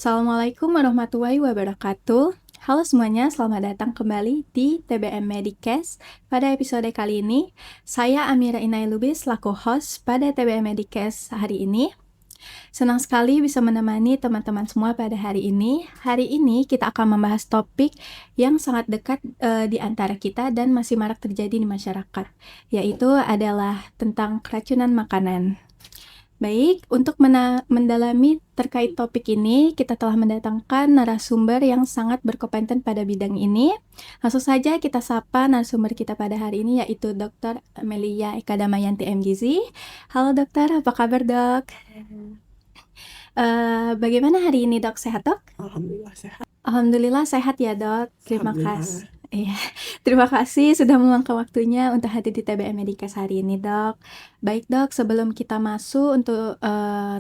Assalamualaikum warahmatullahi wabarakatuh. Halo semuanya, selamat datang kembali di TBM Medicast. Pada episode kali ini, saya Amira Inai Lubis selaku host pada TBM Medicast hari ini. Senang sekali bisa menemani teman-teman semua pada hari ini. Hari ini kita akan membahas topik yang sangat dekat di antara kita dan masih marak terjadi di masyarakat, yaitu adalah tentang keracunan makanan. Baik, untuk mendalami terkait topik ini, kita telah mendatangkan narasumber yang sangat berkompeten pada bidang ini. Langsung saja kita sapa narasumber kita pada hari ini, yaitu Dr. Amelia Eka Damayanti MGizi. Halo dokter, apa kabar dok? Bagaimana hari ini dok? Sehat dok? Alhamdulillah sehat. Alhamdulillah sehat ya dok. Terima Alhamdulillah. kasih. Iya, terima kasih sudah meluangkan waktunya untuk hadir di TBM Medicast hari ini dok. Baik dok, sebelum kita masuk untuk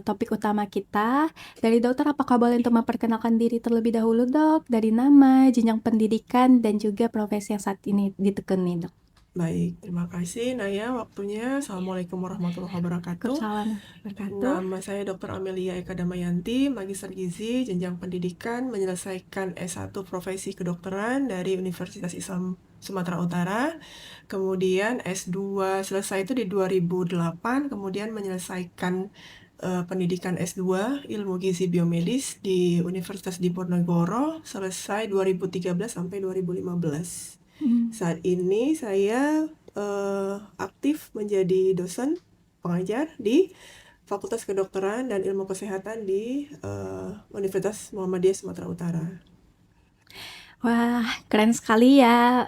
topik utama kita, dari dokter apakah boleh untuk memperkenalkan diri terlebih dahulu dok? Dari nama, jenjang pendidikan, dan juga profesi yang saat ini ditekuni dok. Baik, terima kasih Naya waktunya. Assalamualaikum warahmatullahi wabarakatuh. Waalaikumsalam wabarakatuh. Nama saya Dr. Amelia Eka Damayanti, Magister Gizi, jenjang pendidikan, menyelesaikan S1 profesi kedokteran dari Universitas Islam Sumatera Utara. Kemudian S2 selesai itu di 2008, kemudian menyelesaikan pendidikan S2 Ilmu Gizi Biomedis di Universitas Diponegoro, selesai 2013 sampai 2015. Saat ini saya aktif menjadi dosen pengajar di Fakultas Kedokteran dan Ilmu Kesehatan di Universitas Muhammadiyah Sumatera Utara. Wah, keren sekali ya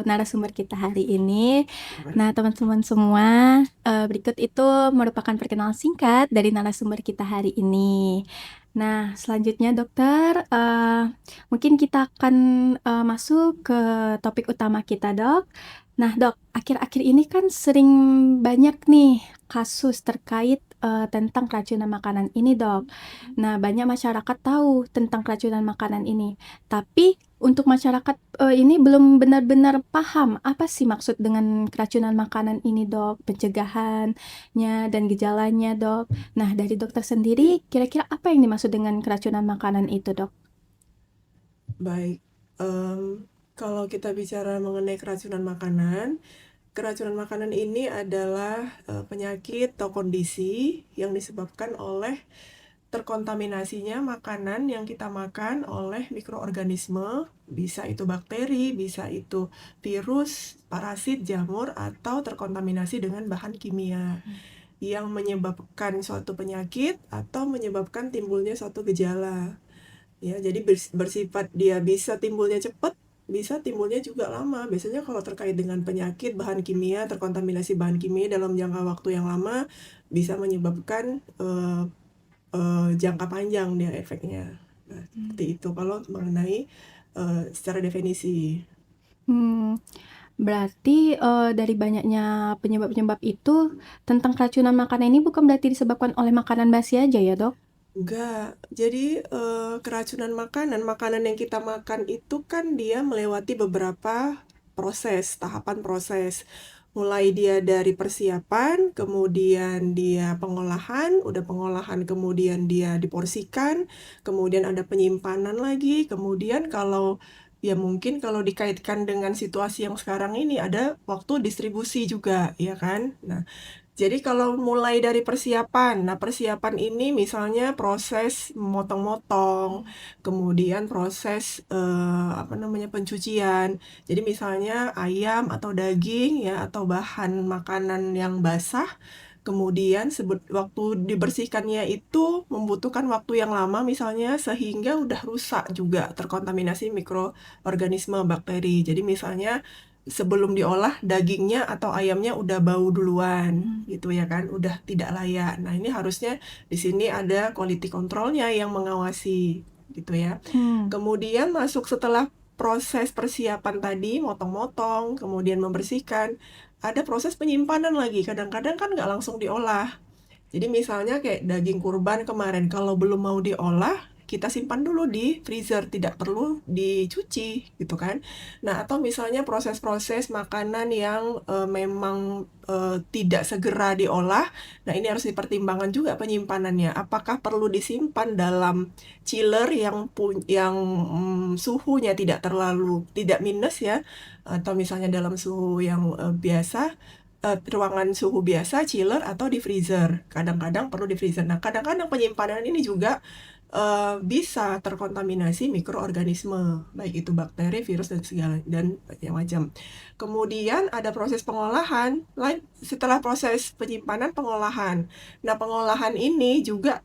narasumber kita hari ini. Nah, teman-teman semua, berikut itu merupakan perkenalan singkat dari narasumber kita hari ini. Nah, selanjutnya dokter, mungkin kita akan masuk ke topik utama kita, dok. Nah, dok, akhir-akhir ini kan sering banyak nih kasus terkait tentang keracunan makanan ini, dok. Nah, banyak masyarakat tahu tentang keracunan makanan ini, tapi untuk masyarakat ini belum benar-benar paham apa sih maksud dengan keracunan makanan ini, dok, pencegahannya dan gejalanya, dok. Nah, dari dokter sendiri, kira-kira apa yang dimaksud dengan keracunan makanan itu, dok? Baik, kalau kita bicara mengenai keracunan makanan ini adalah penyakit atau kondisi yang disebabkan oleh terkontaminasinya makanan yang kita makan oleh mikroorganisme, bisa itu bakteri, bisa itu virus, parasit, jamur, atau terkontaminasi dengan bahan kimia yang menyebabkan suatu penyakit atau menyebabkan timbulnya suatu gejala. Ya, jadi bersifat dia bisa timbulnya cepat, bisa timbulnya juga lama. Biasanya kalau terkait dengan penyakit bahan kimia, terkontaminasi bahan kimia dalam jangka waktu yang lama bisa menyebabkan jangka panjang dia efeknya. Nah, seperti itu kalau mengenai secara definisi. Berarti dari banyaknya penyebab-penyebab itu tentang keracunan makanan ini bukan berarti disebabkan oleh makanan basi aja ya, dok? Enggak, jadi keracunan makanan yang kita makan itu kan dia melewati beberapa tahapan proses. Mulai dia dari persiapan, kemudian dia pengolahan, udah pengolahan kemudian dia diporsikan, kemudian ada penyimpanan lagi, kemudian kalau ya mungkin kalau dikaitkan dengan situasi yang sekarang ini ada waktu distribusi juga, ya kan? Nah, jadi kalau mulai dari persiapan, nah persiapan ini misalnya proses memotong-motong, kemudian proses pencucian. Jadi misalnya ayam atau daging ya atau bahan makanan yang basah, kemudian waktu dibersihkannya itu membutuhkan waktu yang lama misalnya sehingga udah rusak juga terkontaminasi mikroorganisme bakteri. Jadi misalnya sebelum diolah dagingnya atau ayamnya udah bau duluan gitu ya kan, udah tidak layak. Nah, ini harusnya di sini ada quality controlnya yang mengawasi gitu ya. Kemudian masuk setelah proses persiapan tadi, motong-motong, kemudian membersihkan, ada proses penyimpanan lagi. Kadang-kadang kan nggak langsung diolah. Jadi misalnya kayak daging kurban kemarin, kalau belum mau diolah, kita simpan dulu di freezer, tidak perlu dicuci gitu kan. Nah, atau misalnya proses-proses makanan yang memang tidak segera diolah, nah ini harus dipertimbangkan juga penyimpanannya. Apakah perlu disimpan dalam chiller yang suhunya tidak minus ya, atau misalnya dalam suhu yang biasa, ruangan suhu biasa, chiller, atau di freezer. Kadang-kadang perlu di freezer. Nah, kadang-kadang penyimpanan ini juga bisa terkontaminasi mikroorganisme, baik itu bakteri, virus, dan segala dan macam. Kemudian ada proses pengolahan. Setelah proses penyimpanan, pengolahan. Nah, pengolahan ini juga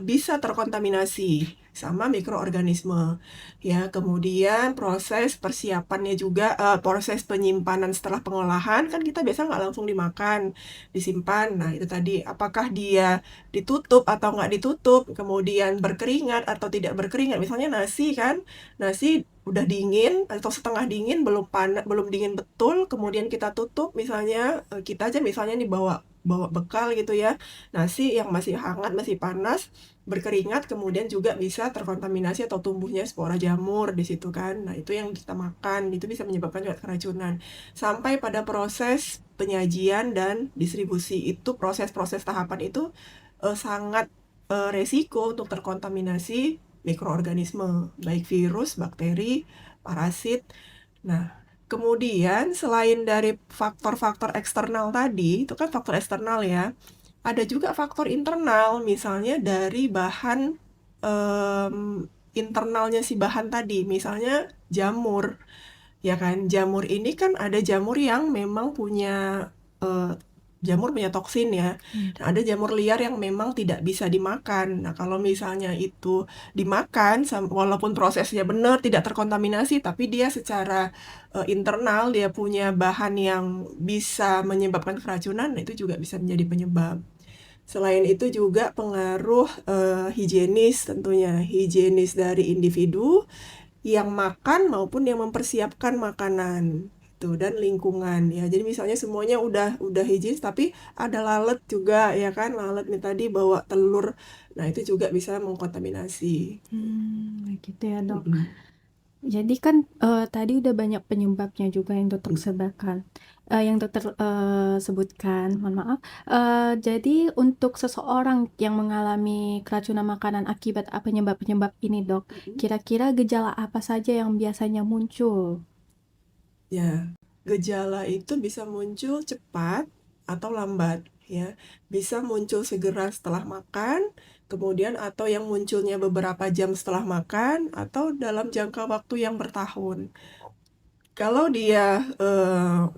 bisa terkontaminasi sama mikroorganisme ya. Kemudian proses persiapannya juga, proses penyimpanan setelah pengolahan kan kita biasa nggak langsung dimakan, disimpan. Nah, itu tadi apakah dia ditutup atau nggak ditutup, kemudian berkeringat atau tidak berkeringat. Misalnya nasi kan, nasi udah dingin atau setengah dingin, belum panas, belum dingin betul, kemudian kita tutup. Misalnya kita aja misalnya nih bawa bekal gitu ya, nasi yang masih hangat, masih panas, berkeringat, kemudian juga bisa terkontaminasi atau tumbuhnya spora jamur di situ kan. Nah, itu yang kita makan, itu bisa menyebabkan juga keracunan. Sampai pada proses penyajian dan distribusi, itu proses-proses tahapan itu sangat resiko untuk terkontaminasi mikroorganisme, baik virus, bakteri, parasit. Nah, kemudian selain dari faktor-faktor eksternal tadi, itu kan faktor eksternal ya, ada juga faktor internal, misalnya dari bahan internalnya si bahan tadi, misalnya jamur, ya kan? Jamur ini kan ada jamur yang memang punya jamur punya toksin ya. Nah, ada jamur liar yang memang tidak bisa dimakan. Nah, kalau misalnya itu dimakan, walaupun prosesnya benar, tidak terkontaminasi, tapi dia secara internal dia punya bahan yang bisa menyebabkan keracunan, nah itu juga bisa menjadi penyebab. Selain itu juga pengaruh higienis, tentunya higienis dari individu yang makan maupun yang mempersiapkan makanan itu, dan lingkungan ya. Jadi misalnya semuanya udah higienis, tapi ada lalat juga ya kan, lalat nih tadi bawa telur, nah itu juga bisa mengkontaminasi. Gitu ya dok. Mm-mm. Jadi kan tadi udah banyak penyebabnya juga yang dokter sebutkan, sebutkan, mohon maaf. Jadi untuk seseorang yang mengalami keracunan makanan akibat penyebab-penyebab ini dok, kira-kira gejala apa saja yang biasanya muncul? Ya, gejala itu bisa muncul cepat atau lambat ya. Bisa muncul segera setelah makan, kemudian atau yang munculnya beberapa jam setelah makan, atau dalam jangka waktu yang bertahun. Kalau dia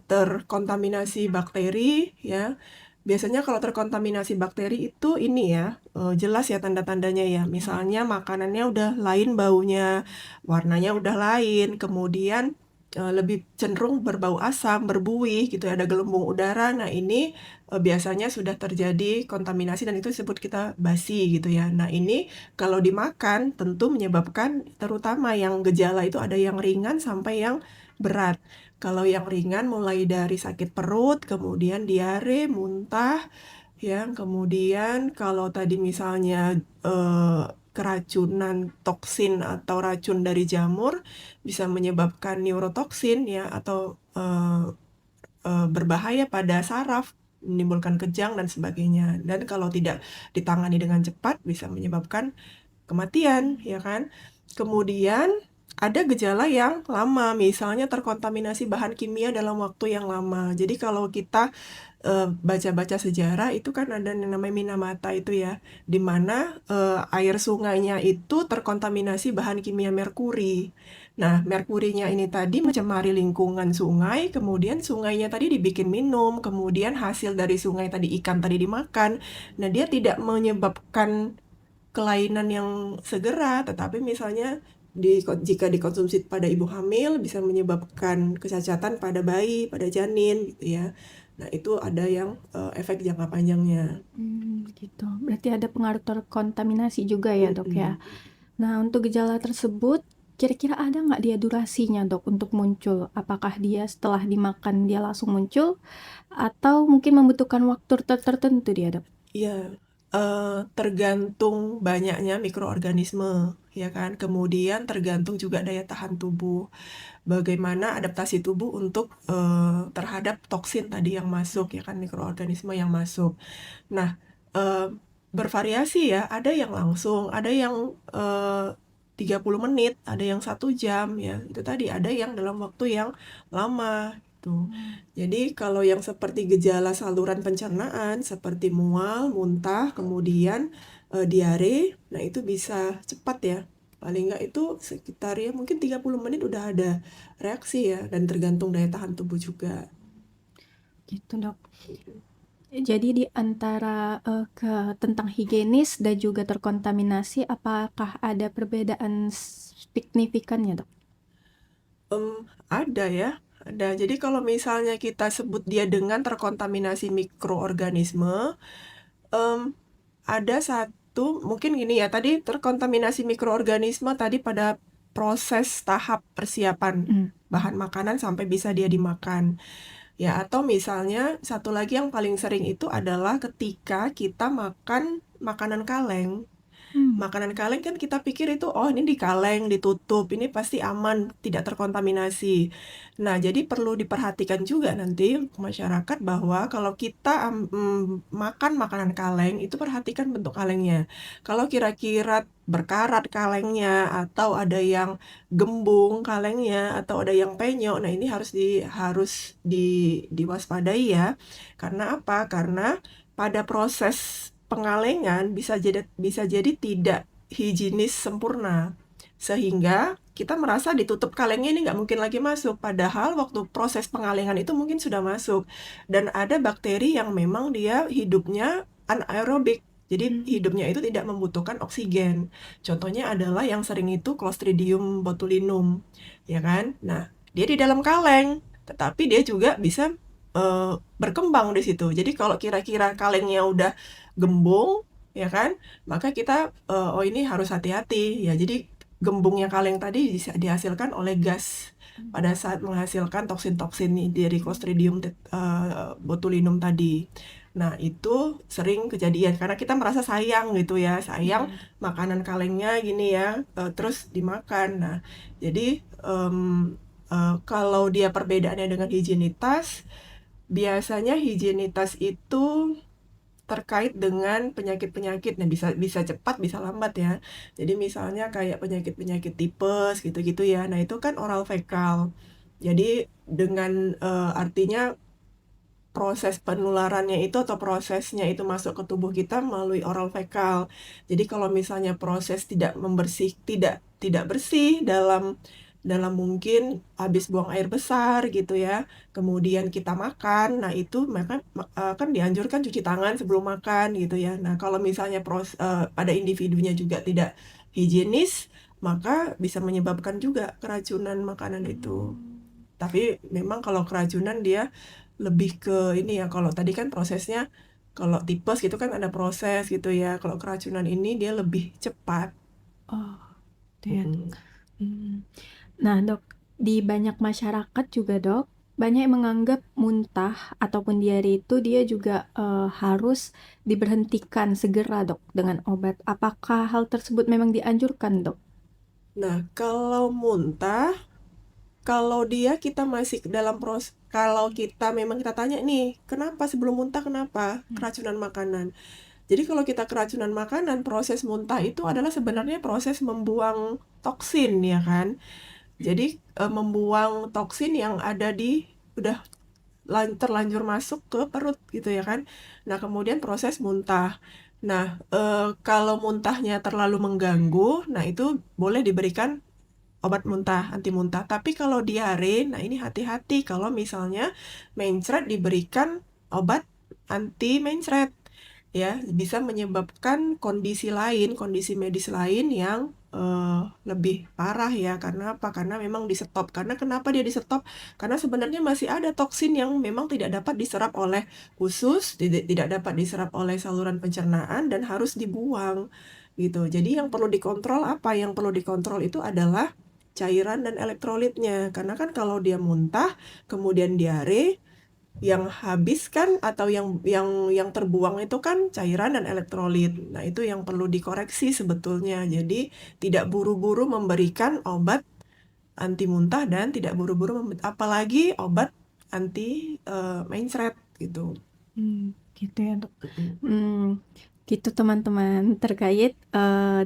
terkontaminasi bakteri ya, biasanya kalau terkontaminasi bakteri itu ini ya, jelas ya tanda-tandanya ya. Misalnya makanannya udah lain baunya, warnanya udah lain, kemudian lebih cenderung berbau asam, berbuih gitu ya, ada gelembung udara. Nah, ini biasanya sudah terjadi kontaminasi dan itu disebut kita basi gitu ya. Nah, ini kalau dimakan tentu menyebabkan, terutama yang gejala itu ada yang ringan sampai yang berat. Kalau yang ringan mulai dari sakit perut, kemudian diare, muntah, ya. Kemudian kalau tadi misalnya keracunan toksin atau racun dari jamur bisa menyebabkan neurotoksin ya, atau berbahaya pada saraf, menimbulkan kejang dan sebagainya. Dan kalau tidak ditangani dengan cepat bisa menyebabkan kematian, ya kan? Kemudian ada gejala yang lama, misalnya terkontaminasi bahan kimia dalam waktu yang lama. Jadi kalau kita baca-baca sejarah itu kan ada yang namanya Minamata itu ya, di mana air sungainya itu terkontaminasi bahan kimia merkuri. Nah, merkurinya ini tadi mencemari lingkungan sungai, kemudian sungainya tadi dibikin minum, kemudian hasil dari sungai tadi, ikan tadi dimakan. Nah, dia tidak menyebabkan kelainan yang segera, tetapi misalnya jika dikonsumsi pada ibu hamil bisa menyebabkan kecacatan pada bayi, pada janin gitu ya. Nah, itu ada yang efek jangka panjangnya. Gitu. Berarti ada pengaruh terkontaminasi juga ya dok ya. Nah, untuk gejala tersebut, kira-kira ada nggak dia durasinya dok untuk muncul? Apakah dia setelah dimakan dia langsung muncul, atau mungkin membutuhkan waktu tertentu dia dok? Iya, tergantung banyaknya mikroorganisme, ya kan? Kemudian tergantung juga daya tahan tubuh. Bagaimana adaptasi tubuh untuk terhadap toksin tadi yang masuk, ya kan, mikroorganisme yang masuk. Nah, bervariasi ya, ada yang langsung, ada yang 30 menit, ada yang 1 jam, ya. Itu tadi, ada yang dalam waktu yang lama, gitu. Jadi kalau yang seperti gejala saluran pencernaan, seperti mual, muntah, kemudian diare, nah itu bisa cepat ya. Paling nggak itu sekitar ya mungkin 30 menit udah ada reaksi ya, dan tergantung daya tahan tubuh juga. Gitu, Dok. Jadi di antara tentang higienis dan juga terkontaminasi, apakah ada perbedaan signifikannya, Dok? Ada ya, ada. Jadi kalau misalnya kita sebut dia dengan terkontaminasi mikroorganisme, ada satu, mungkin gini ya, tadi terkontaminasi mikroorganisme tadi pada proses tahap persiapan bahan makanan sampai bisa dia dimakan. Ya, atau misalnya satu lagi yang paling sering itu adalah ketika kita makan makanan kaleng. Makanan kaleng kan kita pikir itu, oh ini di kaleng, ditutup, ini pasti aman, tidak terkontaminasi. Nah, jadi perlu diperhatikan juga nanti masyarakat bahwa kalau kita makan makanan kaleng, itu perhatikan bentuk kalengnya. Kalau kira-kira berkarat kalengnya, atau ada yang gembung kalengnya, atau ada yang penyok, nah ini diwaspadai ya. Karena apa? Karena pada proses pengalengan bisa jadi tidak higienis sempurna, sehingga kita merasa ditutup kalengnya ini nggak mungkin lagi masuk, padahal waktu proses pengalengan itu mungkin sudah masuk. Dan ada bakteri yang memang dia hidupnya anaerobik, jadi hidupnya itu tidak membutuhkan oksigen. Contohnya adalah yang sering itu Clostridium botulinum, ya kan? Nah, dia di dalam kaleng, tetapi dia juga bisa berkembang di situ. Jadi kalau kira-kira kalengnya udah gembung, ya kan, maka kita oh ini harus hati-hati ya. Jadi gembungnya kaleng tadi bisa dihasilkan oleh gas pada saat menghasilkan toksin-toksin dari Clostridium botulinum tadi. Nah, itu sering kejadian karena kita merasa sayang gitu ya, sayang makanan kalengnya gini ya, terus dimakan. Nah, jadi kalau dia perbedaannya dengan higienitas, biasanya higienitas itu terkait dengan penyakit-penyakit. Nah, bisa cepat, bisa lambat ya. Jadi misalnya kayak penyakit-penyakit tipes gitu-gitu ya. Nah, itu kan oral fekal. Jadi dengan artinya proses penularannya itu atau prosesnya itu masuk ke tubuh kita melalui oral fekal. Jadi kalau misalnya proses tidak bersih dalam mungkin habis buang air besar gitu ya, kemudian kita makan, nah itu maka kan dianjurkan cuci tangan sebelum makan gitu ya. Nah kalau misalnya pada individunya juga tidak higienis, maka bisa menyebabkan juga keracunan makanan itu. Tapi memang kalau keracunan dia lebih ke ini ya, kalau tadi kan prosesnya, kalau tipes gitu kan ada proses gitu ya. Kalau keracunan ini dia lebih cepat. Oh, ya. Nah, Dok, di banyak masyarakat juga, Dok, banyak yang menganggap muntah ataupun diare itu dia juga harus diberhentikan segera, Dok, dengan obat. Apakah hal tersebut memang dianjurkan, Dok? Nah, kalau muntah, kalau dia kita masih dalam proses, kalau kita memang kita tanya nih, kenapa sebelum muntah, kenapa keracunan makanan? Jadi kalau kita keracunan makanan, proses muntah itu adalah sebenarnya proses membuang toksin, ya kan? Jadi membuang toksin yang ada udah terlanjur masuk ke perut gitu ya kan. Nah, kemudian proses muntah. Nah, kalau muntahnya terlalu mengganggu, nah itu boleh diberikan obat muntah, anti muntah. Tapi kalau diare, nah ini hati-hati kalau misalnya mencret diberikan obat anti mencret. Ya, bisa menyebabkan kondisi lain, kondisi medis lain yang lebih parah ya. Karena apa? Karena memang di-stop. Karena kenapa dia di-stop? Karena sebenarnya masih ada toksin yang memang tidak dapat diserap oleh usus, tidak dapat diserap oleh saluran pencernaan dan harus dibuang gitu. Jadi yang perlu dikontrol apa? Yang perlu dikontrol itu adalah cairan dan elektrolitnya. Karena kan kalau dia muntah, kemudian diare, Yang habis kan atau yang terbuang itu kan cairan dan elektrolit. Nah, itu yang perlu dikoreksi sebetulnya. Jadi, tidak buru-buru memberikan obat anti muntah dan tidak buru-buru apalagi obat anti mencret gitu. Gitu ya dok. Gitu teman-teman, terkait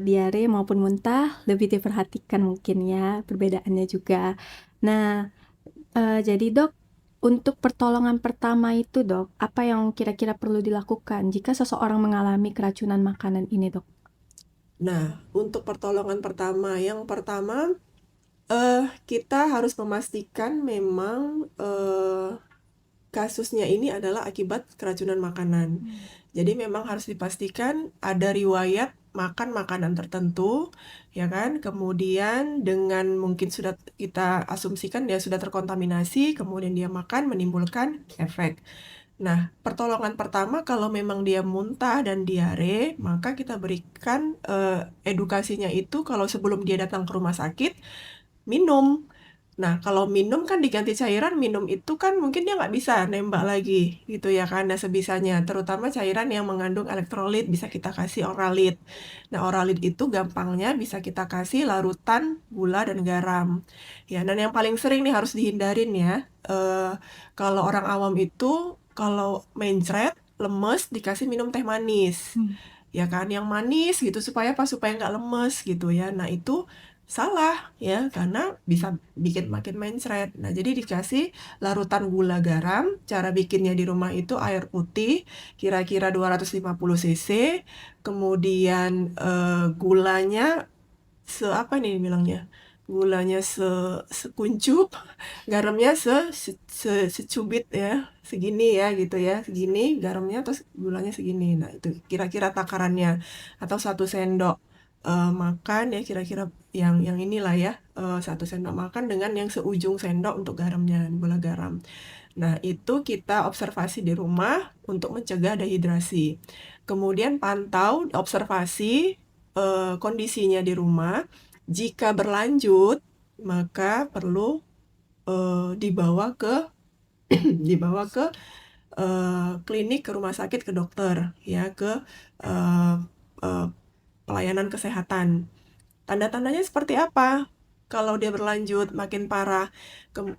diare maupun muntah lebih diperhatikan mungkin ya perbedaannya juga. Nah, jadi dok, untuk pertolongan pertama itu dok, apa yang kira-kira perlu dilakukan jika seseorang mengalami keracunan makanan ini dok? Nah, untuk pertolongan pertama, yang pertama kita harus memastikan memang kasusnya ini adalah akibat keracunan makanan. Jadi memang harus dipastikan ada riwayat makan makanan tertentu, ya kan? Kemudian dengan mungkin sudah kita asumsikan dia sudah terkontaminasi, kemudian dia makan menimbulkan efek. Nah, pertolongan pertama kalau memang dia muntah dan diare, maka kita berikan edukasinya itu kalau sebelum dia datang ke rumah sakit, minum. Nah, kalau minum kan diganti cairan, minum itu kan mungkin dia nggak bisa nembak lagi gitu ya kan, nah sebisanya. Terutama cairan yang mengandung elektrolit bisa kita kasih oralit. Nah, oralit itu gampangnya bisa kita kasih larutan gula dan garam. Ya, dan yang paling sering nih harus dihindarin ya, kalau orang awam itu kalau mencret, lemes, dikasih minum teh manis. Ya kan, yang manis gitu supaya apa? Supaya nggak lemes gitu ya. Nah, itu salah ya, karena bisa bikin makin mencret. Nah, jadi dikasih larutan gula garam. Cara bikinnya di rumah itu air putih kira-kira 250 cc, kemudian gulanya apa nih bilangnya? Gulanya sekuncup, garamnya secubit ya, segini ya gitu ya, segini garamnya terus gulanya segini. Nah, itu kira-kira takarannya, atau 1 sendok makan ya, kira-kira yang inilah ya, 1 sendok makan dengan yang seujung sendok untuk garamnya, gula garam. Nah, itu kita observasi di rumah untuk mencegah dehidrasi. Kemudian pantau, observasi kondisinya di rumah. Jika berlanjut, maka perlu dibawa ke dibawa ke klinik, ke rumah sakit, ke dokter ya, ke uh, uh, pelayanan kesehatan. Tanda-tandanya seperti apa? Kalau dia berlanjut makin parah,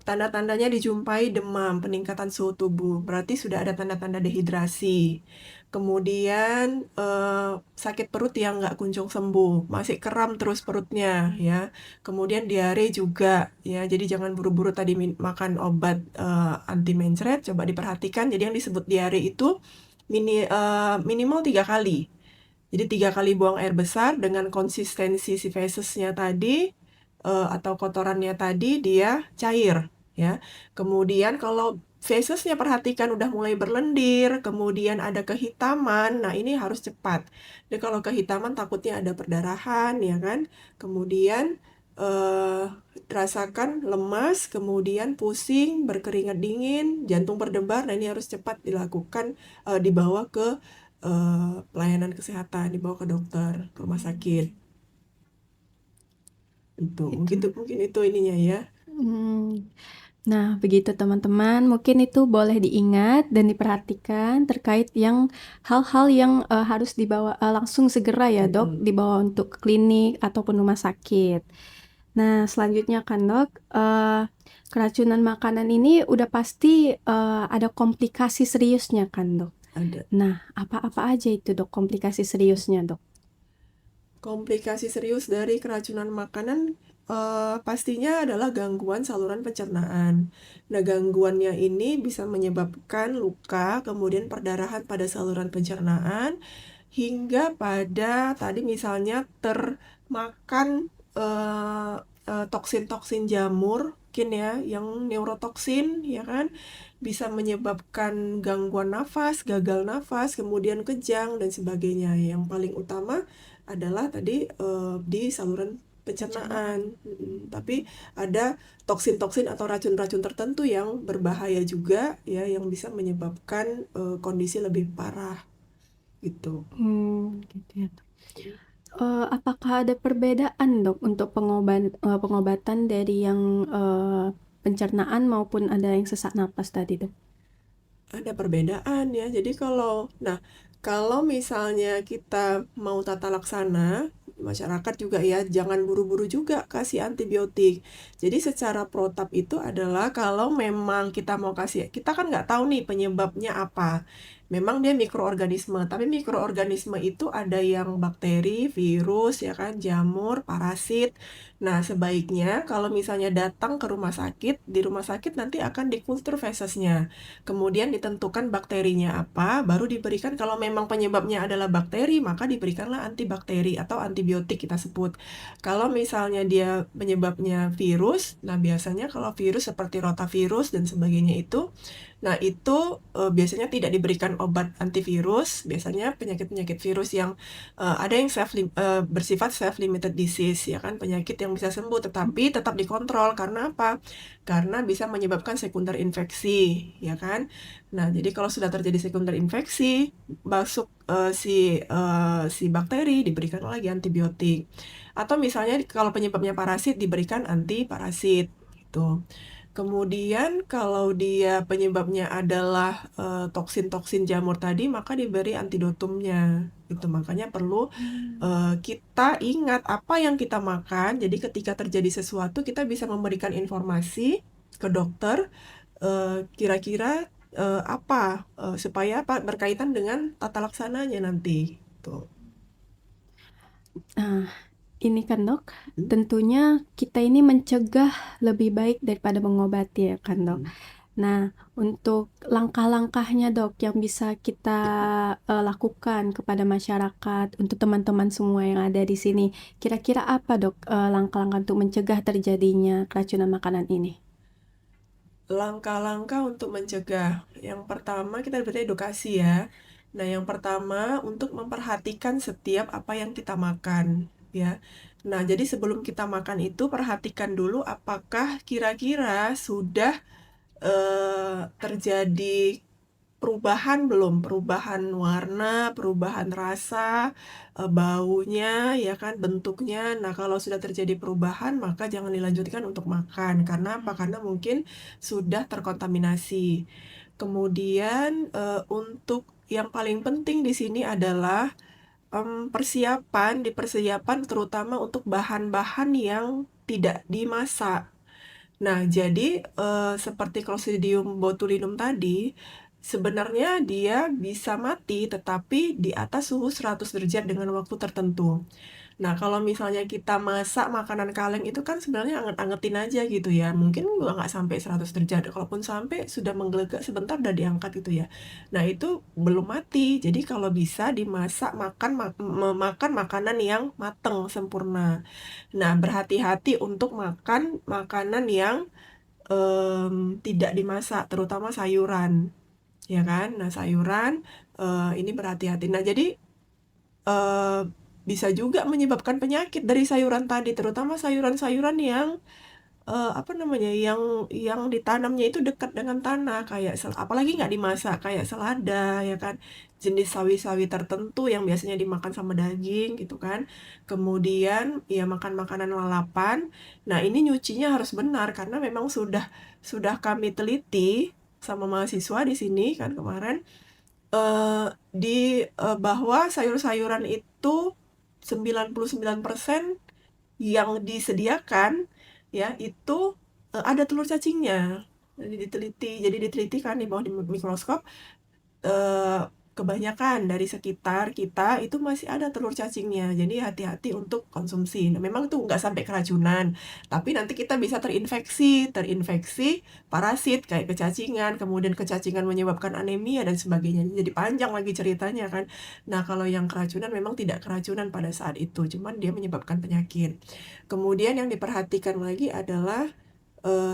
tanda-tandanya dijumpai demam, peningkatan suhu tubuh, berarti sudah ada tanda-tanda dehidrasi. Kemudian sakit perut yang nggak kunjung sembuh, masih kram terus perutnya ya. Kemudian diare juga ya. Jadi jangan buru-buru tadi makan obat anti mencret, coba diperhatikan. Jadi yang disebut diare itu minimal 3 kali. Jadi 3 kali buang air besar dengan konsistensi si fesesnya tadi atau kotorannya tadi dia cair ya. Kemudian kalau fesesnya perhatikan udah mulai berlendir, kemudian ada kehitaman, nah ini harus cepat. Dan kalau kehitaman takutnya ada perdarahan ya kan. Kemudian rasakan lemas, kemudian pusing, berkeringat dingin, jantung berdebar, nah ini harus cepat dilakukan, dibawa ke pelayanan kesehatan, dibawa ke dokter, ke rumah sakit. Itu mungkin itu ininya ya. Nah, begitu teman-teman, mungkin itu boleh diingat dan diperhatikan terkait yang hal-hal yang harus dibawa langsung segera ya dok, dibawa untuk klinik ataupun rumah sakit. Nah, selanjutnya kan dok, keracunan makanan ini udah pasti ada komplikasi seriusnya kan dok? Ada. Nah, apa-apa aja itu dok komplikasi seriusnya dok? Komplikasi serius dari keracunan makanan pastinya adalah gangguan saluran pencernaan. Nah, gangguannya ini bisa menyebabkan luka, kemudian perdarahan pada saluran pencernaan, hingga pada tadi misalnya termakan toksin-toksin jamur, mungkin ya, yang neurotoksin, ya kan, bisa menyebabkan gangguan nafas, gagal nafas, kemudian kejang, dan sebagainya. Yang paling utama adalah tadi di saluran pencernaan. Tapi ada toksin-toksin atau racun-racun tertentu yang berbahaya juga ya, yang bisa menyebabkan kondisi lebih parah gitu. Gitu ya. Apakah ada perbedaan dok untuk pengobatan dari yang pencernaan maupun ada yang sesak napas tadi dok? Ada perbedaan ya. Jadi kalau misalnya kita mau tata laksana, masyarakat juga ya jangan buru-buru juga kasih antibiotik. Jadi secara protap itu adalah kalau memang kita mau kasih, kita kan nggak tahu nih penyebabnya apa. Memang dia mikroorganisme, tapi mikroorganisme itu ada yang bakteri, virus, ya kan, jamur, parasit. Nah, sebaiknya kalau misalnya datang ke rumah sakit, di rumah sakit nanti akan dikultur fesesnya. Kemudian ditentukan bakterinya apa, baru diberikan. Kalau memang penyebabnya adalah bakteri, maka diberikanlah antibakteri atau antibiotik kita sebut. Kalau misalnya dia penyebabnya virus, nah biasanya kalau virus seperti rotavirus dan sebagainya itu biasanya tidak diberikan obat antivirus. Biasanya penyakit-penyakit virus yang ada yang bersifat self-limited disease, ya kan, penyakit yang bisa sembuh tetapi tetap dikontrol. Karena apa? Karena bisa menyebabkan sekunder infeksi, ya kan. Nah, jadi kalau sudah terjadi sekunder infeksi, masuk si bakteri, diberikan lagi antibiotik. Atau misalnya kalau penyebabnya parasit, diberikan antiparasit gitu. Kemudian kalau dia penyebabnya adalah toksin-toksin jamur tadi, maka diberi antidotumnya. Gitu. Makanya perlu kita ingat apa yang kita makan. Jadi ketika terjadi sesuatu, kita bisa memberikan informasi ke dokter kira-kira apa supaya apa berkaitan dengan tata laksananya nanti. Tuh. Nah, ini kan dok, tentunya kita ini mencegah lebih baik daripada mengobati ya kan dok. Nah, untuk langkah-langkahnya dok yang bisa kita lakukan kepada masyarakat, untuk teman-teman semua yang ada di sini, kira-kira apa dok langkah-langkah untuk mencegah terjadinya keracunan makanan ini? Langkah-langkah untuk mencegah. Yang pertama kita berarti edukasi ya. Nah, yang pertama untuk memperhatikan setiap apa yang kita makan ya. Nah, jadi sebelum kita makan itu perhatikan dulu apakah kira-kira sudah terjadi perubahan belum? Perubahan warna, perubahan rasa, baunya, ya kan, bentuknya. Nah, kalau sudah terjadi perubahan, maka jangan dilanjutkan untuk makan. Karena apa? Karena mungkin sudah terkontaminasi. Kemudian untuk yang paling penting di sini adalah persiapan terutama untuk bahan-bahan yang tidak dimasak. Nah, jadi seperti Clostridium botulinum tadi, sebenarnya dia bisa mati tetapi di atas suhu 100 derajat dengan waktu tertentu. Nah, kalau misalnya kita masak makanan kaleng itu kan sebenarnya anget-angetin aja gitu ya. Mungkin juga nggak sampai 100 derajat. Kalaupun sampai sudah menggelegak sebentar udah diangkat gitu ya. Nah, itu belum mati. Jadi kalau bisa dimasak memakan makanan yang mateng sempurna. Nah, berhati-hati untuk makan makanan yang tidak dimasak, terutama sayuran, ya kan? Nah, sayuran ini berhati-hati. Nah, jadi bisa juga menyebabkan penyakit dari sayuran tadi, terutama sayuran-sayuran yang apa namanya, yang ditanamnya itu dekat dengan tanah, kayak apalagi nggak dimasak, kayak selada, ya kan, jenis sawi-sawi tertentu yang biasanya dimakan sama daging, gitu kan. Kemudian ya makan makanan lalapan. Nah, ini nyucinya harus benar karena memang sudah kami teliti sama mahasiswa di sini kan kemarin bahwa sayur-sayuran itu 99% yang disediakan ya itu ada telur cacingnya. Jadi diteliti kan di bawah di mikroskop, eh, kebanyakan dari sekitar kita itu masih ada telur cacingnya. Jadi hati-hati untuk konsumsi. Nah, memang itu nggak sampai keracunan, tapi nanti kita bisa terinfeksi parasit kayak kecacingan, kemudian kecacingan menyebabkan anemia dan sebagainya. Jadi panjang lagi ceritanya kan. Nah, kalau yang keracunan memang tidak keracunan pada saat itu, cuman dia menyebabkan penyakit. Kemudian yang diperhatikan lagi adalah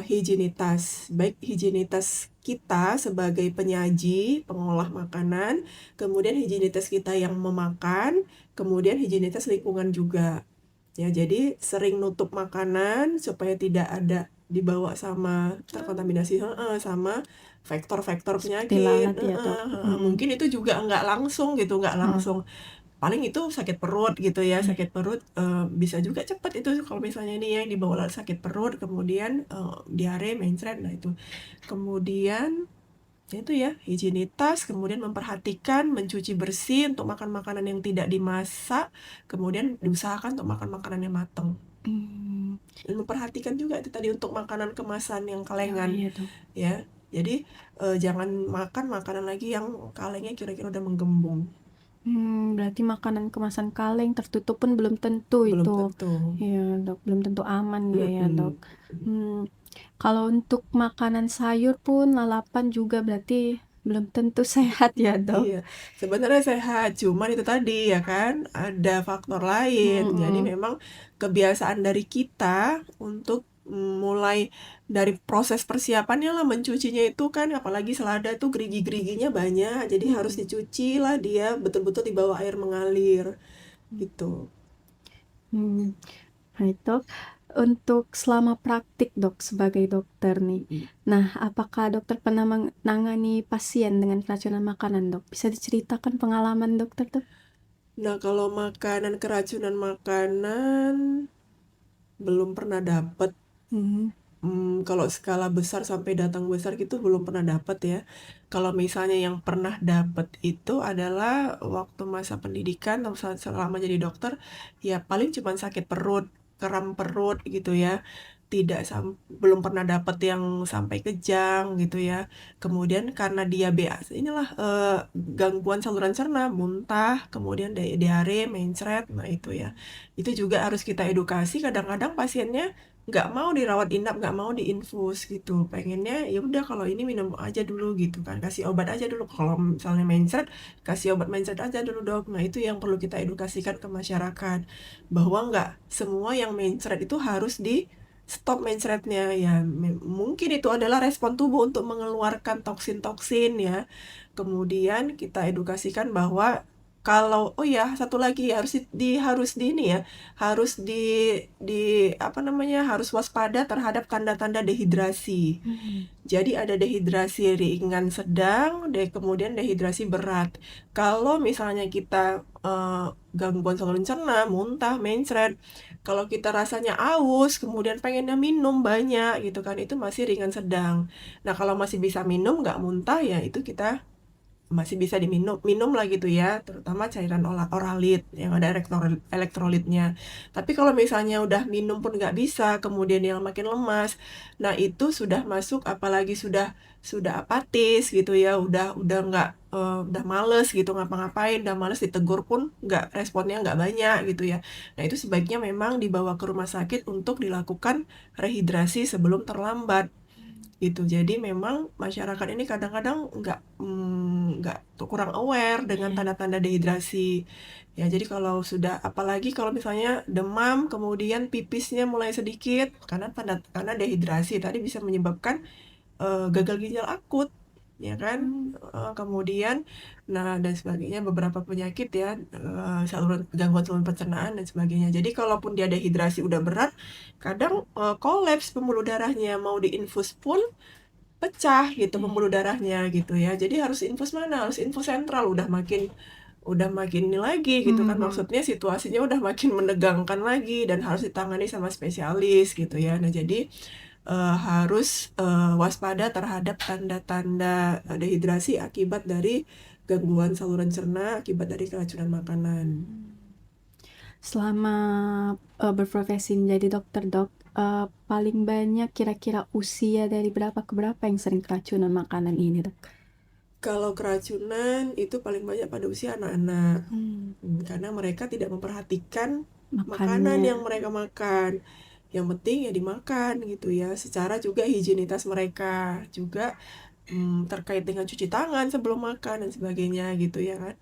higienitas, baik higienitas kita sebagai penyaji, pengolah makanan, kemudian higienitas kita yang memakan, kemudian higienitas lingkungan juga. Ya, jadi sering nutup makanan supaya tidak ada dibawa sama terkontaminasi sama faktor-faktor penyakit. Lalat ya dok. Mungkin itu juga nggak langsung gitu, nggak langsung. Paling itu sakit perut gitu ya, sakit perut bisa juga cepat itu kalau misalnya ini yang dibawa sakit perut, kemudian diare, mencret, nah itu. Kemudian Itu ya, higienitas, kemudian memperhatikan, mencuci bersih untuk makan makanan yang tidak dimasak, kemudian diusahakan untuk makan makanan yang matang. Dan memperhatikan juga itu tadi untuk makanan kemasan yang kalengan, iya dok. ya. Jadi jangan makan makanan lagi yang kalengnya kira-kira udah menggembung. Berarti makanan kemasan kaleng tertutup pun belum tentu Belum itu. tentu. Iya dok, belum tentu aman ya dok. Mm-mm. Kalau untuk makanan sayur pun lalapan juga berarti belum tentu sehat ya dok. Iya, sebenarnya sehat, cuman itu tadi ya kan, ada faktor lain. Jadi memang kebiasaan dari kita untuk mulai dari proses persiapannya lah mencucinya itu kan, apalagi selada tuh gerigi-geriginya banyak, jadi harus dicuci lah dia betul-betul di bawah air mengalir gitu. Baik dok, untuk selama praktik dok sebagai dokter nih, nah apakah dokter pernah menangani pasien dengan keracunan makanan dok? Bisa diceritakan pengalaman dokter dok? Nah, kalau keracunan makanan belum pernah dapet. Kalau skala besar sampai datang besar gitu belum pernah dapet ya. Kalau misalnya yang pernah dapet itu adalah waktu masa pendidikan atau selama jadi dokter, ya paling cuma sakit perut, kram perut gitu ya. Belum pernah dapet yang sampai kejang gitu ya. Kemudian karena diabetes, inilah gangguan saluran cerna, muntah, kemudian diare, mencret, nah itu ya. Itu juga harus kita edukasi. Kadang-kadang pasiennya nggak mau dirawat inap, nggak mau diinfus gitu, pengennya ya udah kalau ini minum aja dulu gitu kan, kasih obat aja dulu, kalau misalnya mencret kasih obat mencret aja dulu dok. Nah itu yang perlu kita edukasikan ke masyarakat, bahwa nggak semua yang mencret itu harus di stop mencretnya ya. Mungkin itu adalah respon tubuh untuk mengeluarkan toksin-toksin ya. Kemudian kita edukasikan bahwa kalau oh ya satu lagi harus di ini ya, harus di apa namanya, harus waspada terhadap tanda-tanda dehidrasi. Jadi ada dehidrasi ringan sedang, kemudian dehidrasi berat. Kalau misalnya kita gangguan saluran cerna, muntah, mencret, kalau kita rasanya aus, kemudian pengennya minum banyak gitu kan, itu masih ringan sedang. Nah kalau masih bisa minum, nggak muntah ya itu kita masih bisa minum lah gitu ya, terutama cairan oralit yang ada elektrolitnya. Tapi kalau misalnya udah minum pun nggak bisa, kemudian yang makin lemas, nah itu sudah masuk, apalagi sudah apatis gitu ya, udah nggak udah males gitu ngapa-ngapain, udah males ditegur pun nggak, responnya nggak banyak gitu ya. Nah itu sebaiknya memang dibawa ke rumah sakit untuk dilakukan rehidrasi sebelum terlambat gitu. Jadi memang masyarakat ini kadang-kadang nggak kurang aware dengan tanda-tanda dehidrasi ya. Jadi kalau sudah, apalagi kalau misalnya demam kemudian pipisnya mulai sedikit, karena dehidrasi tadi bisa menyebabkan gagal ginjal akut ya kan. Kemudian nah dan sebagainya, beberapa penyakit ya, gangguan saluran pencernaan dan sebagainya. Jadi kalaupun dia dehidrasi udah berat, kadang kolaps pembuluh darahnya, mau diinfus pun pecah gitu pembuluh darahnya gitu ya. Jadi harus infus mana? Harus infus sentral, udah makin ini lagi gitu kan. Maksudnya situasinya udah makin menegangkan lagi dan harus ditangani sama spesialis gitu ya. Nah jadi harus waspada terhadap tanda-tanda dehidrasi akibat dari gangguan saluran cerna, akibat dari keracunan makanan. Selama berprofesi menjadi dokter dok, paling banyak kira-kira usia dari berapa ke berapa yang sering keracunan makanan ini dok? Kalau keracunan itu paling banyak pada usia anak-anak. Karena mereka tidak memperhatikan makanan yang mereka makan. Yang penting ya dimakan gitu ya. Secara juga higienitas mereka juga terkait dengan cuci tangan sebelum makan dan sebagainya gitu ya kan.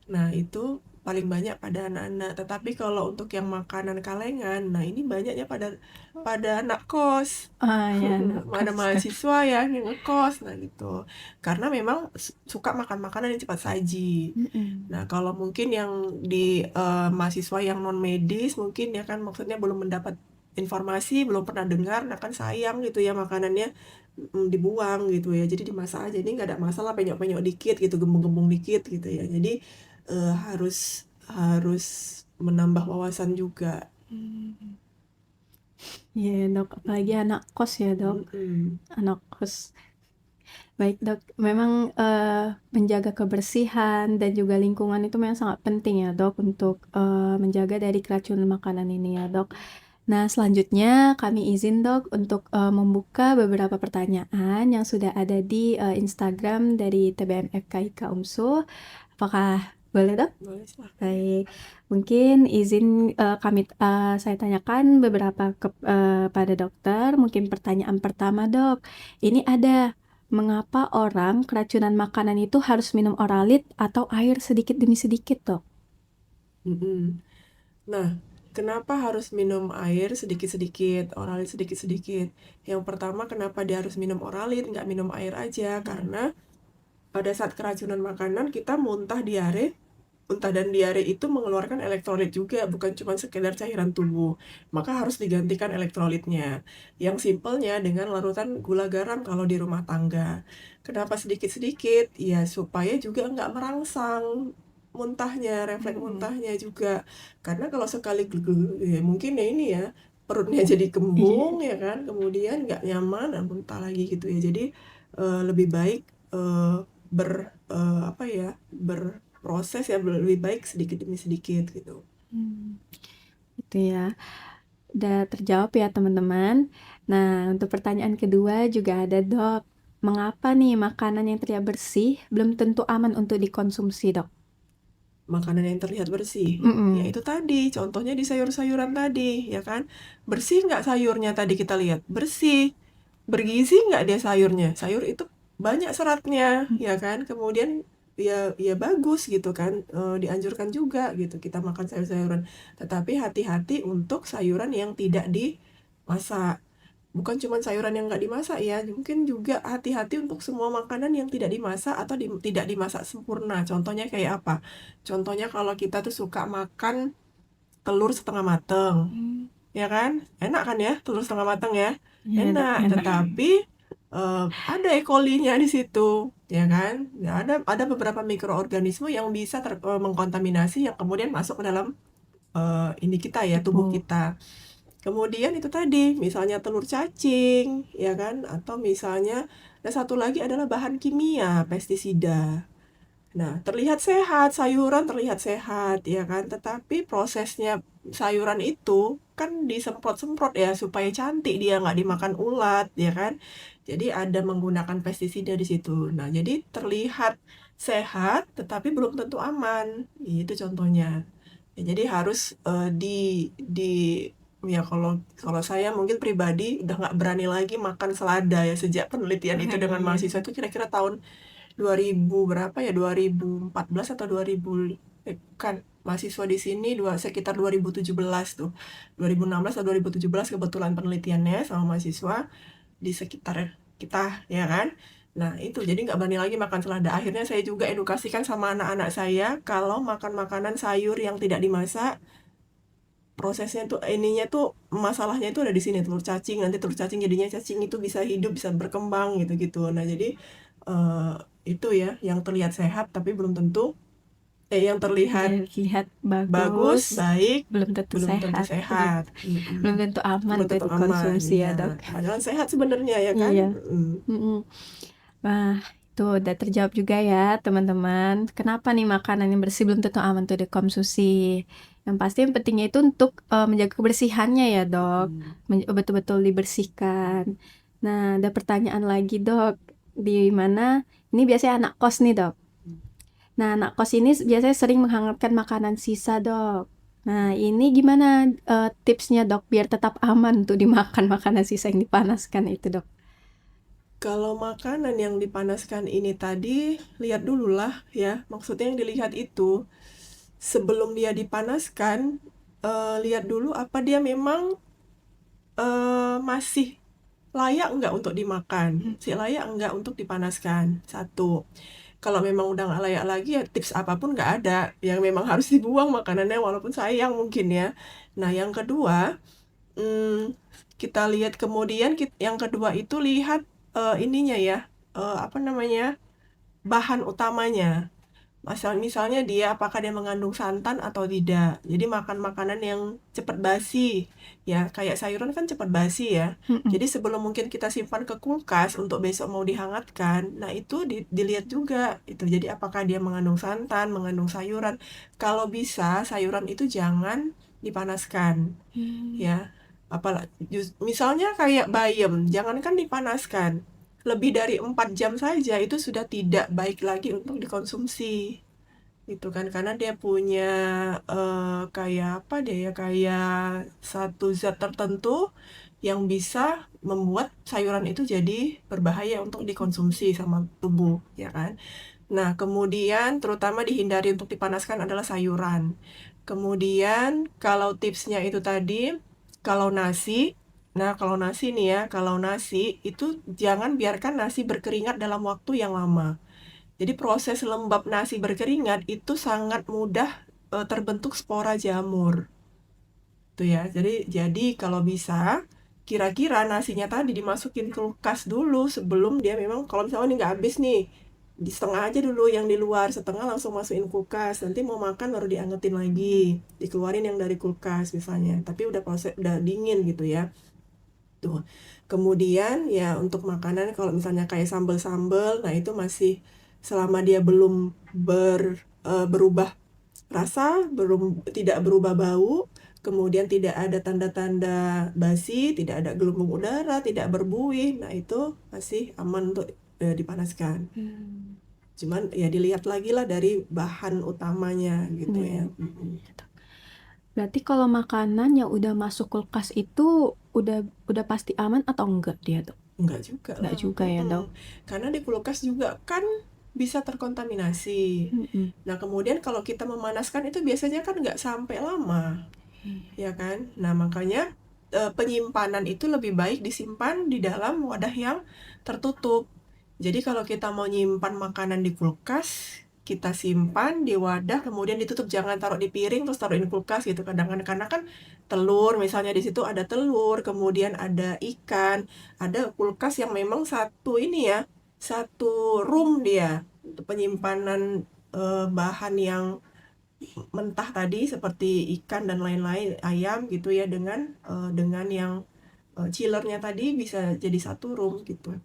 Nah itu paling banyak pada anak-anak. Tetapi kalau untuk yang makanan kalengan, nah ini banyaknya pada anak kos. Ya, Ada mahasiswa ya yang ngekos, nah gitu. Karena memang suka makan makanan yang cepat saji. Nah kalau mungkin yang di mahasiswa yang non medis mungkin ya kan, maksudnya belum mendapat informasi, belum pernah dengar, nah kan sayang gitu ya makanannya dibuang gitu ya. Jadi dimasak aja, ini nggak ada masalah, penyok-penyok dikit gitu, gembung-gembung dikit gitu ya. Jadi harus harus menambah wawasan juga. Iya dok, apalagi anak kos ya dok. Anak kos. Baik Dok, memang menjaga kebersihan dan juga lingkungan itu memang sangat penting ya Dok untuk menjaga dari keracunan makanan ini ya Dok. Nah selanjutnya kami izin Dok untuk membuka beberapa pertanyaan yang sudah ada di Instagram dari TBM FKIK UMSU. Apakah boleh Dok? Boleh, silahkan. Baik, mungkin izin saya tanyakan beberapa pada dokter. Mungkin pertanyaan pertama Dok, ini ada, mengapa orang keracunan makanan itu harus minum oralit atau air sedikit demi sedikit Dok? Mm-mm. Nah, kenapa harus minum air sedikit-sedikit, oralit sedikit-sedikit? Yang pertama, kenapa dia harus minum oralit, nggak minum air aja? Karena pada saat keracunan makanan, kita muntah diare. Muntah dan diare itu mengeluarkan elektrolit juga, bukan cuma sekedar cairan tubuh. Maka harus digantikan elektrolitnya. Yang simpelnya dengan larutan gula garam kalau di rumah tangga. Kenapa sedikit-sedikit? Ya supaya juga nggak merangsang muntahnya, refleks muntahnya juga. Karena kalau sekali ya mungkin ya ini ya, perutnya jadi kembung ya kan, kemudian nggak nyaman dan muntah lagi gitu ya. Jadi lebih baik apa ya, berproses ya, lebih baik sedikit demi sedikit gitu. Itu ya. Udah terjawab ya teman-teman. Nah, untuk pertanyaan kedua juga ada Dok. Mengapa nih makanan yang terlihat bersih belum tentu aman untuk dikonsumsi Dok? Makanan yang terlihat bersih, ya itu tadi contohnya di sayur-sayuran tadi ya kan, bersih nggak sayurnya tadi kita lihat, bersih, bergizi nggak dia sayurnya, sayur itu banyak seratnya ya kan, kemudian ya bagus gitu kan, dianjurkan juga gitu kita makan sayur-sayuran, tetapi hati-hati untuk sayuran yang tidak dimasak. Bukan cuma sayuran yang nggak dimasak ya, mungkin juga hati-hati untuk semua makanan yang tidak dimasak atau tidak dimasak sempurna. Contohnya kayak apa? Contohnya kalau kita tuh suka makan telur setengah mateng, ya kan? Enak kan ya, telur setengah mateng ya? Iya, Dok, Enak, enak. tetapi ada E. coli-nya di situ, ya kan? Ya, ada beberapa mikroorganisme yang bisa mengkontaminasi yang kemudian masuk ke dalam ini kita ya, tubuh kita. Kemudian itu tadi, misalnya telur cacing, ya kan? Atau misalnya, dan satu lagi adalah bahan kimia, pestisida. Nah, terlihat sehat, sayuran terlihat sehat, ya kan? Tetapi prosesnya sayuran itu kan disemprot-semprot ya, supaya cantik dia nggak dimakan ulat, ya kan? Jadi ada menggunakan pestisida di situ. Nah, jadi terlihat sehat, tetapi belum tentu aman. Itu contohnya. Ya, jadi harus ya kalau saya mungkin pribadi udah nggak berani lagi makan selada ya sejak penelitian itu dengan mahasiswa itu kira-kira tahun 2000 berapa ya, 2014 atau 2000, kan mahasiswa di sini sekitar 2017 tuh, 2016 atau 2017 kebetulan penelitiannya sama mahasiswa di sekitar kita ya kan. Nah itu jadi nggak berani lagi makan selada. Akhirnya saya juga edukasikan sama anak-anak saya kalau makan makanan sayur yang tidak dimasak, prosesnya tuh ininya tuh masalahnya itu ada di sini, telur cacing, nanti telur cacing jadinya cacing itu bisa hidup, bisa berkembang gitu-gitu. Nah jadi eh, itu ya yang terlihat sehat tapi belum tentu yang terlihat Lihat bagus, baik, belum tentu belum tentu sehat. sehat. Belum tentu aman Belum untuk tentu aman dikonsumsi ya ya, Dok. padahal sehat sebenarnya ya kan. Iya. Wah, itu udah terjawab juga ya teman-teman. Kenapa nih makanan yang bersih belum tentu aman untuk dikonsumsi? Yang pasti yang pentingnya itu untuk menjaga kebersihannya ya Dok. Betul-betul dibersihkan. Nah, ada pertanyaan lagi Dok. Di mana ini biasanya anak kos nih Dok. Nah, anak kos ini biasanya sering menghangatkan makanan sisa Dok. Nah, ini gimana tipsnya Dok biar tetap aman untuk dimakan makanan sisa yang dipanaskan itu Dok? Kalau makanan yang dipanaskan ini tadi, lihat dulu lah ya. Maksudnya yang dilihat itu, sebelum dia dipanaskan, lihat dulu apa dia memang masih layak nggak untuk dimakan. Si layak nggak untuk dipanaskan. Satu. Kalau memang udah nggak layak lagi, ya tips apapun nggak ada. Yang memang harus dibuang makanannya walaupun sayang mungkin ya. Nah, yang kedua, kita lihat kemudian, yang kedua itu lihat ininya ya, apa namanya, bahan utamanya. Misalnya dia apakah dia mengandung santan atau tidak. Jadi makan makanan yang cepat basi, ya kayak sayuran kan cepat basi ya. Jadi sebelum mungkin kita simpan ke kulkas untuk besok mau dihangatkan, nah itu dilihat juga itu. Jadi apakah dia mengandung santan, mengandung sayuran. Kalau bisa sayuran itu jangan dipanaskan, ya. Misalnya kayak bayam, jangankan dipanaskan. Lebih dari 4 jam saja itu sudah tidak baik lagi untuk dikonsumsi. Itu kan karena dia punya kayak apa dia ya, kayak satu zat tertentu yang bisa membuat sayuran itu jadi berbahaya untuk dikonsumsi sama tubuh, ya kan. Nah, kemudian terutama dihindari untuk dipanaskan adalah sayuran. Kemudian kalau tipsnya itu tadi, kalau nasi, nah kalau nasi nih ya, kalau nasi itu jangan biarkan nasi berkeringat dalam waktu yang lama. Jadi proses lembab nasi berkeringat itu sangat mudah terbentuk spora jamur. Tuh ya. Jadi kalau bisa kira-kira nasinya tadi dimasukin kulkas dulu sebelum dia memang kalau misalnya ini nggak habis nih di setengah aja dulu yang di luar, setengah langsung masukin kulkas. Nanti mau makan baru diangetin lagi, dikeluarin yang dari kulkas misalnya. Tapi udah dingin gitu ya. Tuh. Kemudian ya untuk makanan kalau misalnya kayak sambal-sambal, nah itu masih selama dia belum berubah rasa, tidak berubah bau, kemudian tidak ada tanda-tanda basi, tidak ada gelembung udara, tidak berbuih, nah itu masih aman untuk dipanaskan. Cuman ya dilihat lagi lah dari bahan utamanya gitu ya. Berarti kalau makanan yang udah masuk kulkas itu udah pasti aman atau enggak dia, Dok? Enggak juga Enggak lah. juga ya, Dok. Karena di kulkas juga kan bisa terkontaminasi. Nah, kemudian kalau kita memanaskan itu biasanya kan nggak sampai lama. Ya kan? Nah, makanya penyimpanan itu lebih baik disimpan di dalam wadah yang tertutup. Jadi kalau kita mau nyimpan makanan di kulkas, kita simpan di wadah kemudian ditutup, jangan taruh di piring terus taruh di kulkas gitu. Kadang-kadang karena kan telur, misalnya di situ ada telur, kemudian ada ikan, ada kulkas yang memang satu room dia untuk penyimpanan bahan yang mentah tadi seperti ikan dan lain-lain, ayam gitu ya, dengan yang chillernya tadi bisa jadi satu room gitu.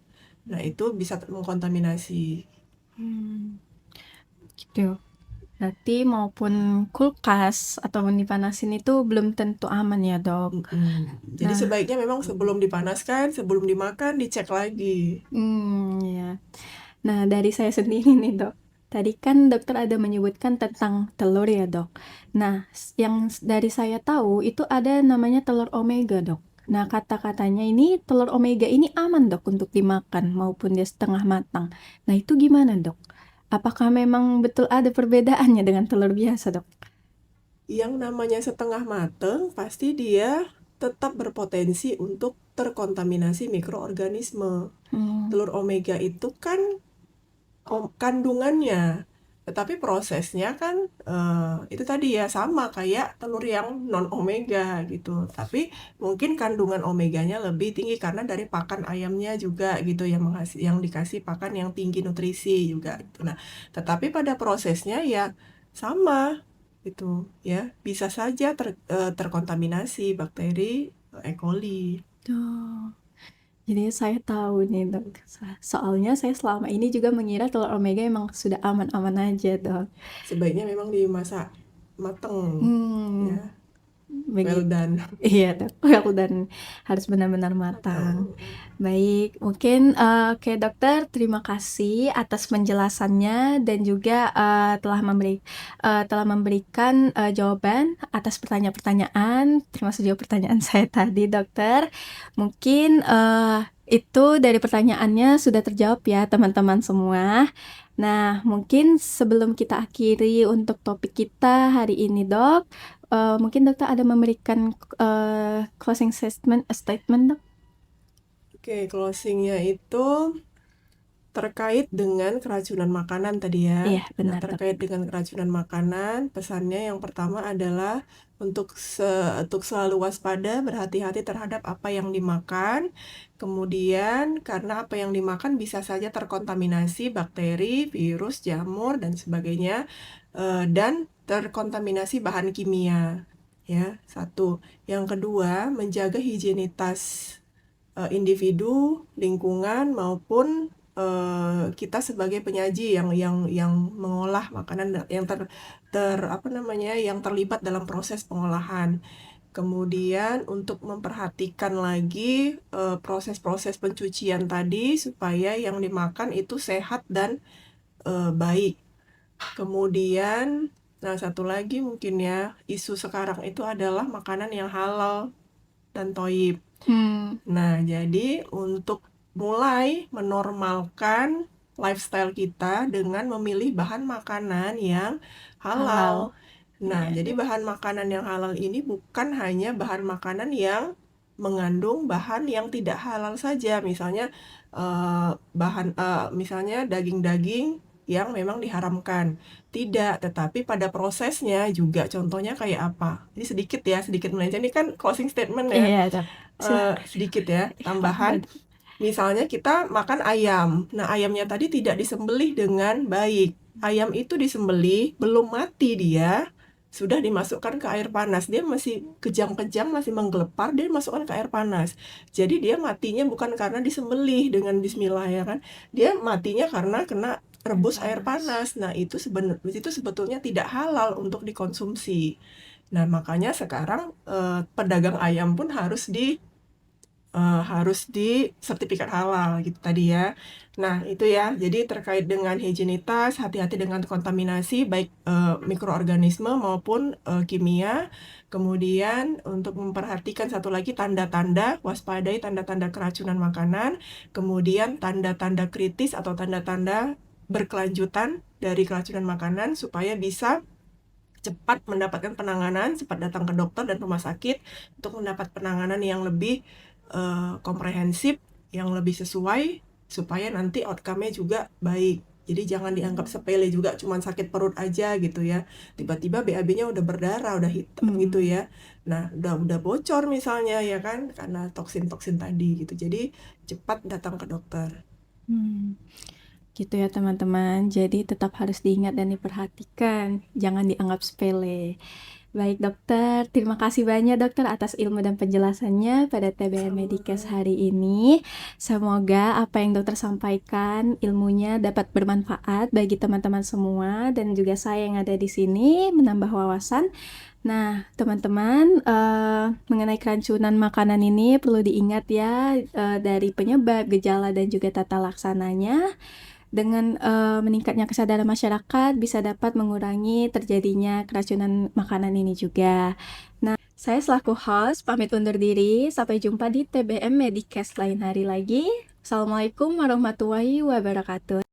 Nah, itu bisa mengkontaminasi. Gitu. Berarti maupun kulkas atau dipanasin itu belum tentu aman ya, Dok. Jadi sebaiknya memang sebelum dipanaskan, sebelum dimakan dicek lagi. Ya. Nah, dari saya sendiri nih, Dok. Tadi kan dokter ada menyebutkan tentang telur ya, Dok. Nah, yang dari saya tahu itu ada namanya telur omega, Dok. Nah, kata-katanya ini telur omega ini aman, Dok, untuk dimakan maupun dia setengah matang. Nah, itu gimana, Dok? Apakah memang betul ada perbedaannya dengan telur biasa, Dok? Yang namanya setengah mateng pasti dia tetap berpotensi untuk terkontaminasi mikroorganisme. Telur omega itu kan kandungannya, tetapi prosesnya kan itu tadi ya sama kayak telur yang non omega gitu. Tapi mungkin kandungan omeganya lebih tinggi karena dari pakan ayamnya juga gitu yang dikasih pakan yang tinggi nutrisi juga gitu. Nah, tetapi pada prosesnya ya sama gitu ya, bisa saja terkontaminasi bakteri E. coli. Oh, jadi saya tahu nih, Dok. Soalnya saya selama ini juga mengira telur omega emang sudah aman-aman aja, Dok. Sebaiknya memang dimasak mateng ya. Well Begitu. done. Iya, Dok. Well done. Harus benar-benar matang. Baik, mungkin oke dokter, terima kasih atas penjelasannya dan juga telah memberikan jawaban atas pertanyaan-pertanyaan, termasuk juga pertanyaan saya tadi, dokter. Mungkin itu dari pertanyaannya sudah terjawab ya, teman-teman semua. Nah, mungkin sebelum kita akhiri untuk topik kita hari ini, Dok, mungkin dokter ada memberikan closing statement, Dok? Oke, closingnya itu terkait dengan keracunan makanan tadi ya. Iya, Nah, benar, Dok. terkait dengan keracunan makanan, pesannya yang pertama adalah untuk selalu waspada, berhati-hati terhadap apa yang dimakan. Kemudian, karena apa yang dimakan bisa saja terkontaminasi bakteri, virus, jamur, dan sebagainya, dan terkontaminasi bahan kimia. Ya, satu. Yang kedua, menjaga higienitas individu, lingkungan maupun kita sebagai penyaji yang mengolah makanan yang yang terlibat dalam proses pengolahan. Kemudian untuk memperhatikan lagi proses-proses pencucian tadi supaya yang dimakan itu sehat dan baik. Kemudian, nah satu lagi mungkin ya, isu sekarang itu adalah makanan yang halal dan thayyib. Nah, jadi untuk mulai menormalkan lifestyle kita dengan memilih bahan makanan yang halal. Nah, Iya. jadi bahan makanan yang halal ini bukan hanya bahan makanan yang mengandung bahan yang tidak halal saja. Misalnya misalnya daging-daging yang memang diharamkan. Tidak, tetapi pada prosesnya juga contohnya kayak apa. Ini sedikit melenceng. Ini kan closing statement ya. Iya, Dok. Sedikit ya, tambahan. Misalnya kita makan ayam. Nah, ayamnya tadi tidak disembelih dengan baik. Ayam itu disembelih, belum mati dia, sudah dimasukkan ke air panas. Dia masih kejang-kejang, masih menggelepar, dia dimasukkan ke air panas. Jadi dia matinya bukan karena disembelih dengan bismillah ya kan. Dia matinya karena kena rebus air panas. Nah, itu sebetulnya tidak halal untuk dikonsumsi. Nah, makanya sekarang pedagang ayam pun harus di sertifikat halal gitu tadi ya. Nah, itu ya. Jadi terkait dengan higienitas, hati-hati dengan kontaminasi baik mikroorganisme maupun kimia. Kemudian untuk memperhatikan satu lagi tanda-tanda, waspadai tanda-tanda keracunan makanan, kemudian tanda-tanda kritis atau tanda-tanda berkelanjutan dari keracunan makanan supaya bisa cepat mendapatkan penanganan, cepat datang ke dokter dan rumah sakit untuk mendapat penanganan yang lebih komprehensif, yang lebih sesuai, supaya nanti outcome-nya juga baik. Jadi jangan dianggap sepele juga, cuma sakit perut aja gitu ya. Tiba-tiba BAB-nya udah berdarah, udah hitam gitu ya. Nah, udah bocor misalnya ya kan, karena toksin-toksin tadi gitu. Jadi cepat datang ke dokter. Gitu ya teman-teman, jadi tetap harus diingat dan diperhatikan, jangan dianggap sepele. Baik dokter, terima kasih banyak dokter atas ilmu dan penjelasannya pada TBM Medikes hari ini. Semoga apa yang dokter sampaikan ilmunya dapat bermanfaat bagi teman-teman semua dan juga saya yang ada di sini menambah wawasan. Nah, teman-teman, mengenai keracunan makanan ini perlu diingat ya dari penyebab, gejala dan juga tata laksananya. Dengan meningkatnya kesadaran masyarakat bisa dapat mengurangi terjadinya keracunan makanan ini juga. Nah, saya selaku host pamit undur diri. Sampai jumpa di TBM Medicast lain hari lagi. Assalamualaikum warahmatullahi wabarakatuh.